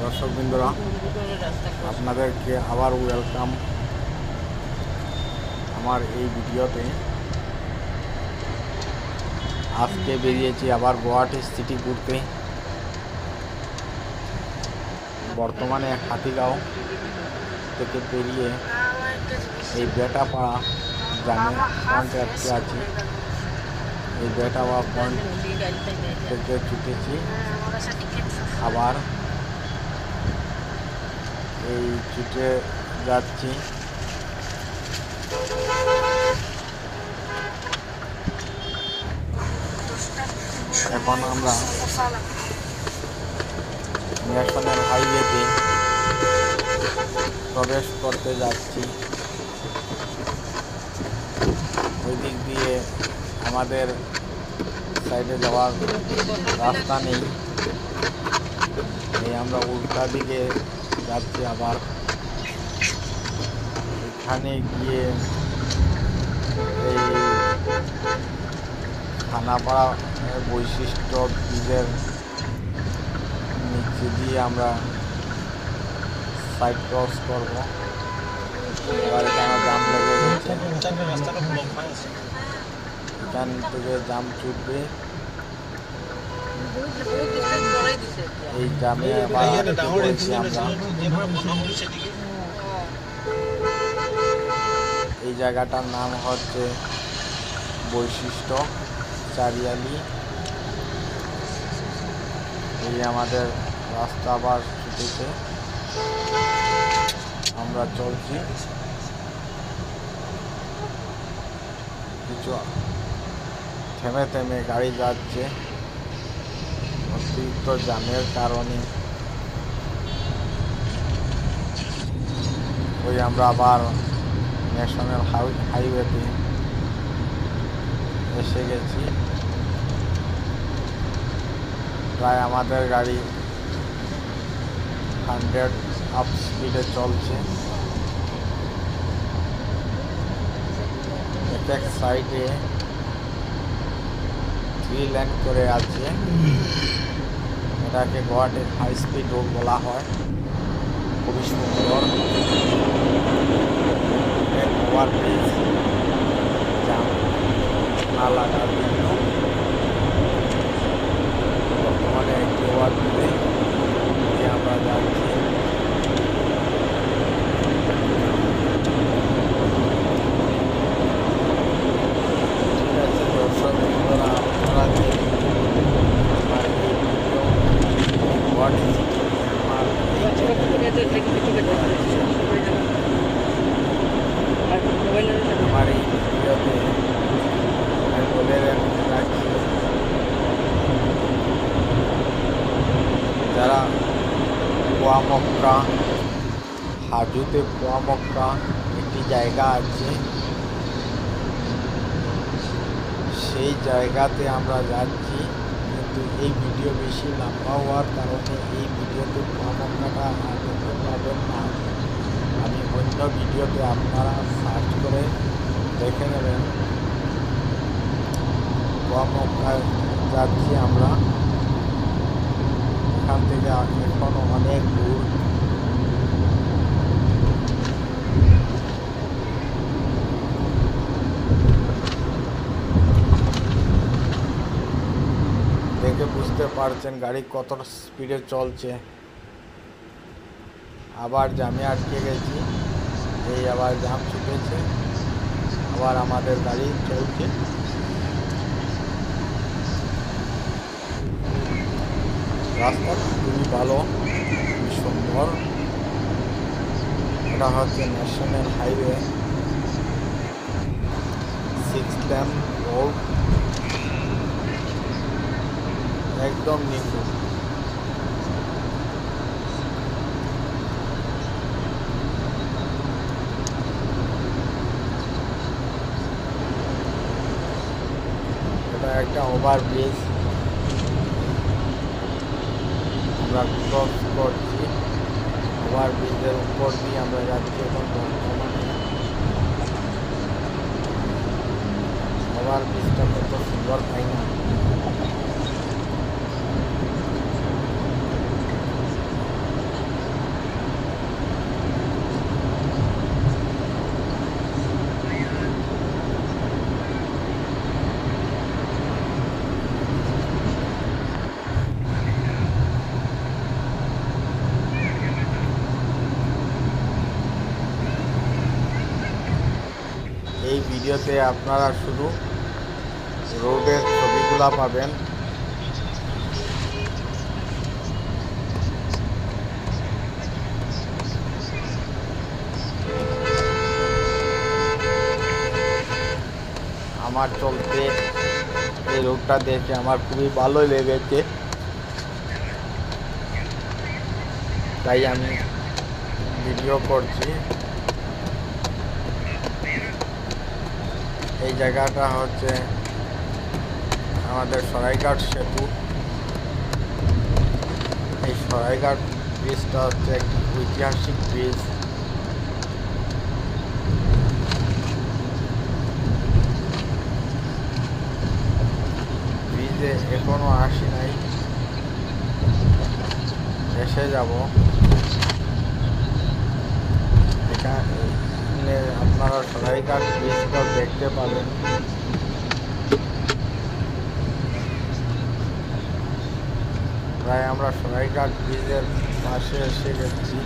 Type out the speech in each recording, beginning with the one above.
দর্শকবৃন্দরা, আপনাদেরকে আবার ওয়েলকাম আমার এই ভিডিওতে। আজকে বেরিয়েছি আবার গুয়াহাটি সিটি ঘুরতে। বর্তমানে হাতিগাঁও থেকে বেরিয়ে এই বেটাপাড়া গ্রামে পয়েন্টে আছি। এই বেটাপাড়া পয়েন্ট থেকে ছুটেছি আবার এই ছুটে যাচ্ছি। এখন আমরা ন্যাশনাল হাইওয়েতে প্রবেশ করতে যাচ্ছি। ওই দিক দিয়ে আমাদের সাইডে যাওয়ার রাস্তা নেই, এই আমরা উল্টা দিকে যাচ্ছি। আবার এখানে গিয়ে এই খানাপাড়া বৈশিষ্ট্য ব্রিজের নিচে দিয়ে আমরা সাইড ক্রস করবো। এবার এখানে জাম লেগে গেছে, এখান থেকে জাম ছুটবে। এই জামে আমরা এই জায়গাটার নাম হচ্ছে বৈশিষ্ট্য চারিয়ালি। এই আমাদের রাস্তা আবার ছুটেছে, আমরা চলছি। কিছু থেমে থেমে গাড়ি যাচ্ছে অতিরিক্ত জ্যামের কারণে। ওই আমরা আবার ন্যাশনাল হাইওয়েতে এসে গেছি। প্রায় আমাদের গাড়ি 100 আপ স্পিডে চলছে। এক সাইডে 3 লেন করে আছে, এটাকে গুয়াহাটির হাই স্পিড রোড বলা হয়। খুবই সুন্দর ওভারব্রিজ, জাম না লাগার জন্য বর্তমানে একটি ওভারব্রিজে আমরা যাচ্ছি। ঠিক আছে দর্শক বন্ধুরা, আপনারা যে আমার এই ভিডিও গুয়াহাটি আমার এই আমার এই ভিডিওতে আমি বলে রাখছি, যারা কুয়ামক্কা হাজুতে কুয়ামক্কা একটি জায়গা আছে, সেই জায়গাতে আমরা যাচ্ছি। কিন্তু এই ভিডিও বেশি লম্বা হওয়ার কারণে এই ভিডিওতে কুয়ামক্কাটা দেখতে পাবেন না। আমি অন্য ভিডিওতে আপনারা সার্চ করে দেখে নেবেন। কুয়ামক্কায় যাচ্ছি আমরা, এখান থেকে এখনো অনেক দূর। দেখে বুঝতে পারছেন গাড়ি কত স্পিডে চলছে। আবার জামে আটকে গেছি, এই আবার জাম ছুটেছে, আবার আমাদের গাড়ি চলছে। রাস্তা খুবই ভালো, খুবই সুন্দর। এটা হচ্ছে ন্যাশনাল হাইওয়ে 6 লেন রোড, একদম নিখুঁত। এটা একটা ওভারব্রিজ আমরা ক্রস করছি। ওভারব্রিজের উপর দিয়ে আমরা যাচ্ছি। এখন বর্তমানে ওভারব্রিজটা কত সুন্দর, তাই না? ভিডিওতে আপনারা শুধু রোডের ছবিগুলা পাবেন। আমার চলতে এই রোডটা দেখে আমার খুবই ভালো লেগেছে, তাই আমি ভিডিও করছি। এই জায়গাটা হচ্ছে আমাদের সরাইঘাট সেতু। এই সরাইঘাট ব্রিজটা হচ্ছে একটি ঐতিহাসিক ব্রিজ। ব্রিজে এখনো আসি নাই, এসে যাব। এখানে আপনারা সরাইঘাট ব্রিজটাও দেখতে পাবেন। প্রায় আমরা সরাইঘাট ব্রিজের পাশে এসে গেছি,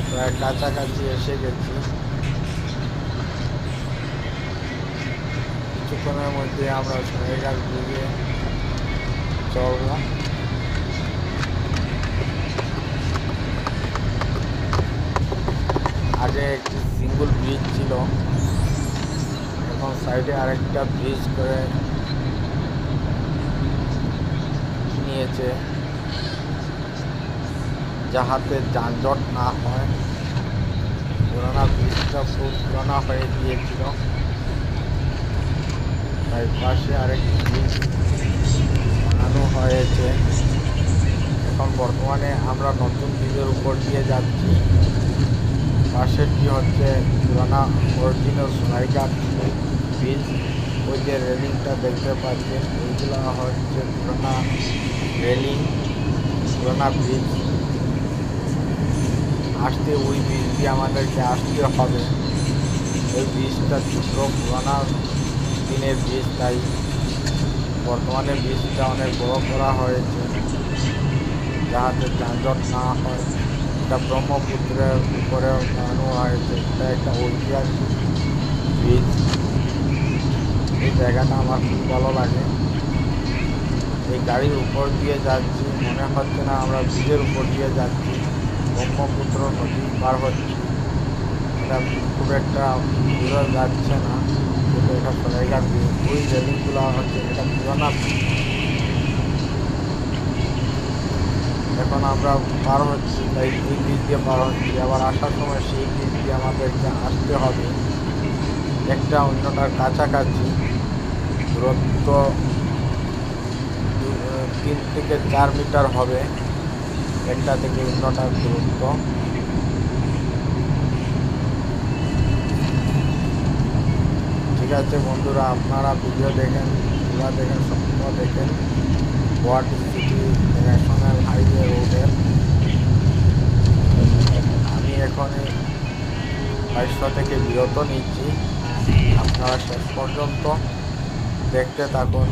প্রায় কাছাকাছি এসে গেছি। কিছুক্ষণের মধ্যে আমরা সরাইঘাট ব্রিজে চলব। আগে একটি সিঙ্গল ব্রিজ ছিল, এখন সাইডে আরেকটা ব্রিজ করে নিয়েছে, যাহাতে যানজট না হয়। পুরানা ব্রিজটা খুব পুরানা হয়ে গিয়েছিল, তাই পাশে আরেকটি ব্রিজ বানানো হয়েছে। এখন বর্তমানে আমরা নতুন ব্রিজের উপর দিয়ে যাচ্ছি। পাশেরটি হচ্ছে পুরানা অরিজিনাল সরাইঘাট ব্রিজ। ওই যে রেলিংটা দেখতে পাচ্ছেন, ওইগুলো হচ্ছে পুরানা রেলিং, পুরানা ব্রিজ। আসতে ওই ব্রিজ দিয়ে আমাদেরকে আসতে হবে। ওই ব্রিজটা ছোট পুরানা দিনের ব্রিজ, তাই বর্তমানে ব্রিজটা অনেক বড় করা হয়েছে, যাহাতে যানজট না হয়। এটা ব্রহ্মপুত্রের উপরে বানানো হয়েছে। এটা একটা ঐতিহাসিক ব্রিজ। এই জায়গাটা আমার খুব ভালো লাগে। এই গাড়ির উপর দিয়ে যাচ্ছি, মনে হচ্ছে না আমরা ব্রিজের উপর দিয়ে যাচ্ছি, ব্রহ্মপুত্র নদী পার হচ্ছি। এটা খুব একটা দূরে যাচ্ছে না, কিন্তু এটা সরাইঘাট ব্রিজ। ওই রেলিংগুলো হচ্ছে এটা পুরানা। এখন আমরা পার হচ্ছি, তাই এই ব্রিজ দিয়ে পার হচ্ছি। আবার আসার সময় সেই ব্রিজ দিয়ে আমাদেরকে আসতে হবে। একটা অন্যটার কাছাকাছি দূরত্ব 3 থেকে 4 মিটার হবে, একটা থেকে অন্যটার দূরত্ব। ঠিক আছে বন্ধুরা, আপনারা ভিডিও দেখেন, পুরা দেখেন, সম্পূর্ণ দেখেন। গুয়াহাটি সিটি ন্যাশনাল হাইওয়ে রোডের আমি এখন 2200 থেকে বিরত নিচ্ছি। আপনারা শেষ পর্যন্ত দেখতে থাকুন।